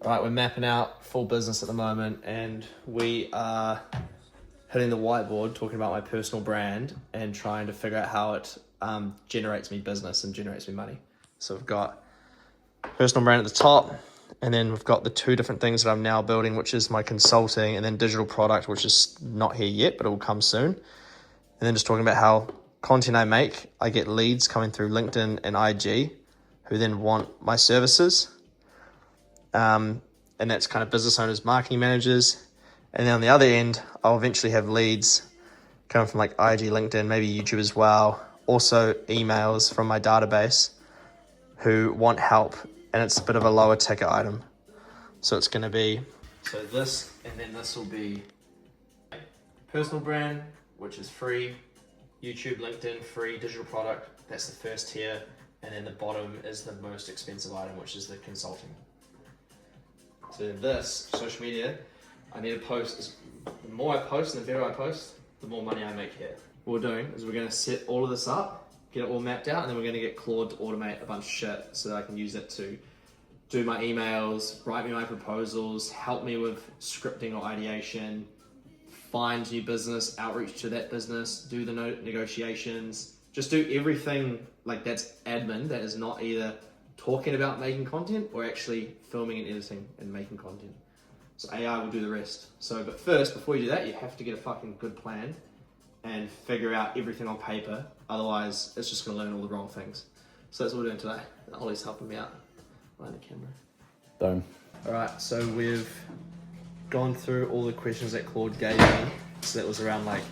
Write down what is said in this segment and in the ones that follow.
All right, we're mapping out full business at the moment, and we are hitting the whiteboard, talking about my personal brand and trying to figure out how it generates me business and generates me money. So we've got personal brand at the top, and then we've got the two different things that I'm now building, which is my consulting and then digital product, which is not here yet, but it will come soon. And then just talking about how content I make, I get leads coming through LinkedIn and IG who then want my services. And that's kind of business owners, marketing managers. And then on the other end, I'll eventually have leads coming from like IG, LinkedIn, maybe YouTube as well. Also emails from my database who want help, and it's a bit of a lower ticket item. So it's going to be, so this, and then this will be personal brand, which is free, YouTube, LinkedIn, free, digital product, that's the first tier. And then the bottom is the most expensive item, which is the consulting. So this, social media, I need to post, the more I post and the better I post, the more money I make here. What we're doing is we're gonna set all of this up, get it all mapped out, and then we're gonna get Claude to automate a bunch of shit so that I can use it to do my emails, write me my proposals, help me with scripting or ideation, find new business, outreach to that business, do the negotiations, just do everything like that's admin that is not either talking about making content or actually filming and editing and making content. So AI will do the rest. So, but first, before you do that, you have to get a fucking good plan and figure out everything on paper. Otherwise, it's just gonna learn all the wrong things. So that's what we're doing today. Ollie's helping me out behind the camera. Done. All right, so we've gone through all the questions that Claude gave me. So that was around like,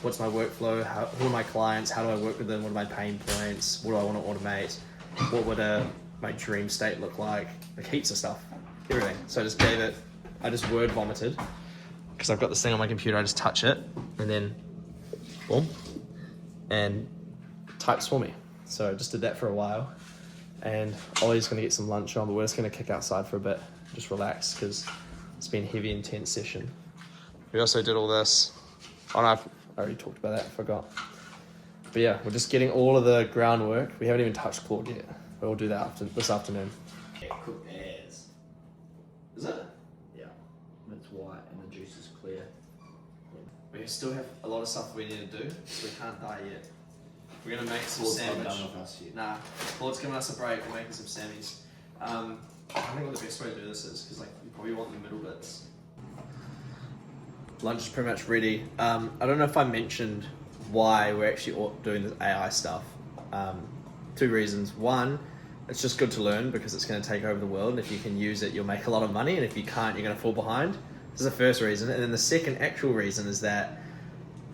what's my workflow? Who are my clients? How do I work with them? What are my pain points? What do I want to automate? What would my dream state look like? Like heaps of stuff, everything. So I just gave it, I just word vomited because I've got this thing on my computer. I just touch it and then boom, and types for me. So I just did that for a while, and Ollie's gonna get some lunch on, but we're just gonna kick outside for a bit, just relax because it's been a heavy, intense session. We also did all this. Oh no, I already talked about that, I forgot. But yeah, we're just getting all of the groundwork. We haven't even touched Claude yet. We'll do that this afternoon. Yeah, cooked as. Is it? Yeah. It's white and the juice is clear. We still have a lot of stuff we need to do, so we can't die yet. We're gonna make some Claude's not sandwich. done with us yet. Nah, Claude's giving us a break. We're making some sammies. I think what the best way to do this is, because like you probably want the middle bits. Lunch is pretty much ready. I don't know if I mentioned why we're actually doing this AI stuff. Two reasons. One, it's just good to learn because it's going to take over the world, and if you can use it, you'll make a lot of money, and if you can't, you're going to fall behind. This is the first reason. And then the second actual reason is that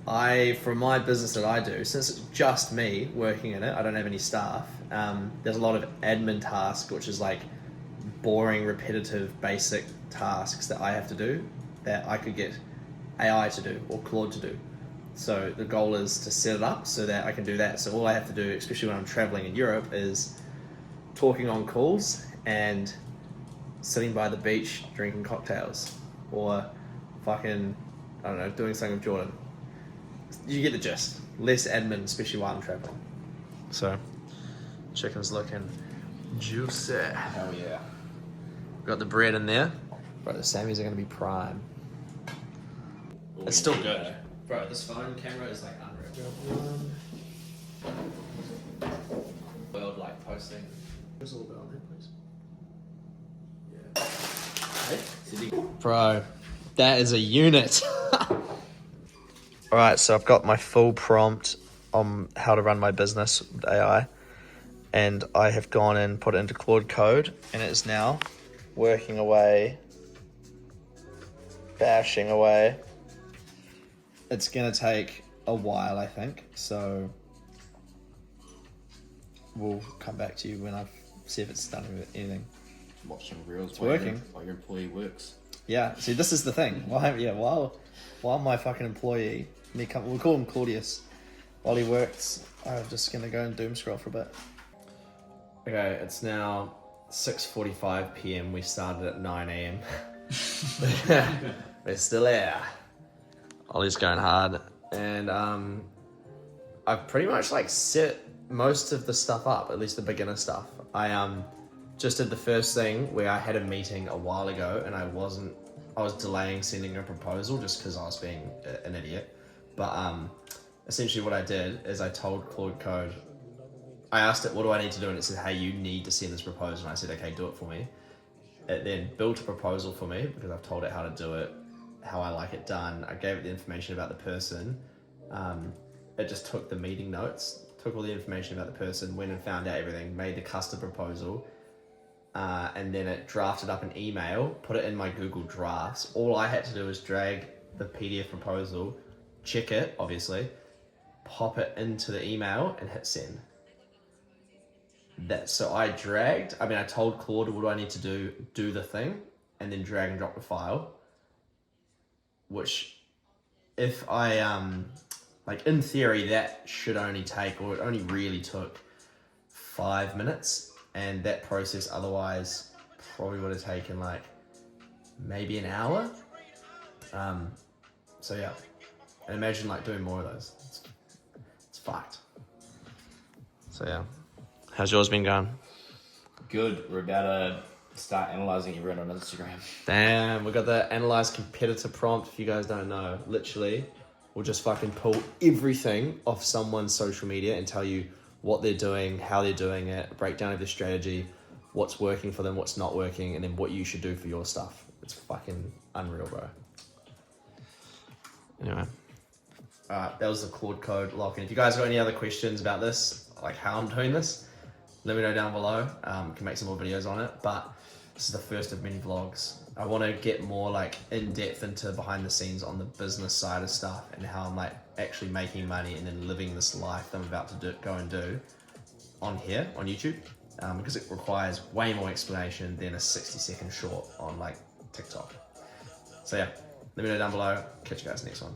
for my business that I do, since it's just me working in it, I don't have any staff, there's a lot of admin tasks, which is like boring, repetitive, basic tasks that I have to do that I could get AI to do or Claude to do. So the goal is to set it up so that I can do that. So all I have to do, especially when I'm traveling in Europe, is talking on calls and sitting by the beach drinking cocktails or fucking, I don't know, doing something with Jordan. You get the gist. Less admin, especially while I'm traveling. So chicken's looking juicy. Hell yeah. Got the bread in there. Bro, the Sammys are gonna be prime. It's still good. Bro, this phone camera is like unreal. World like posting. There's a little bit on there, please. Yeah. Hey? Bro, that is a unit. Alright, so I've got my full prompt on how to run my business with AI. And I have gone and put it into Claude Code, and it is now working away, bashing away. It's gonna take a while, I think, so we'll come back to you when I see if it's done with anything. Watch some reels. It's working. While your employee works. Yeah, see, this is the thing. While my fucking employee, we'll call him Claudius, while he works, I'm just gonna go and doom scroll for a bit. Okay, it's now 6:45 p.m. We started at 9 a.m. We're still here. Ollie's going hard, and I've pretty much like set most of the stuff up, at least the beginner stuff. I just did the first thing where I had a meeting a while ago and I was delaying sending a proposal just because I was being an idiot. But essentially what I did is I told Claude Code, I asked it, what do I need to do? And it said, hey, you need to send this proposal. And I said, okay, do it for me. It then built a proposal for me because I've told it how to do it, how I like it done. I gave it the information about the person. It just took the meeting notes, took all the information about the person, went and found out everything, made the custom proposal, and then it drafted up an email, put it in my Google Drafts. All I had to do was drag the PDF proposal, check it, obviously, pop it into the email and hit send. So I told Claude, what do I need to do the thing, and then drag and drop the file, which if I, in theory, that should only take, or it only really took 5 minutes, and that process otherwise probably would have taken maybe an hour. So yeah, and imagine doing more of those. It's fucked. So yeah. How's yours been going? Good. We're about to start analysing everyone on Instagram. Damn, we got the analyze competitor prompt. If you guys don't know, literally, we'll just fucking pull everything off someone's social media and tell you what they're doing, how they're doing it, a breakdown of their strategy, what's working for them, what's not working, and then what you should do for your stuff. It's fucking unreal, bro. Anyway. That was the Claude Code lock-in. If you guys got any other questions about this, how I'm doing this, let me know down below. Can make some more videos on it, but this is the first of many vlogs. I want to get more in depth into behind the scenes on the business side of stuff and how I'm actually making money and then living this life that I'm about to go and do on here on YouTube, because it requires way more explanation than a 60-second short on TikTok. So yeah, let me know down below. Catch you guys next one.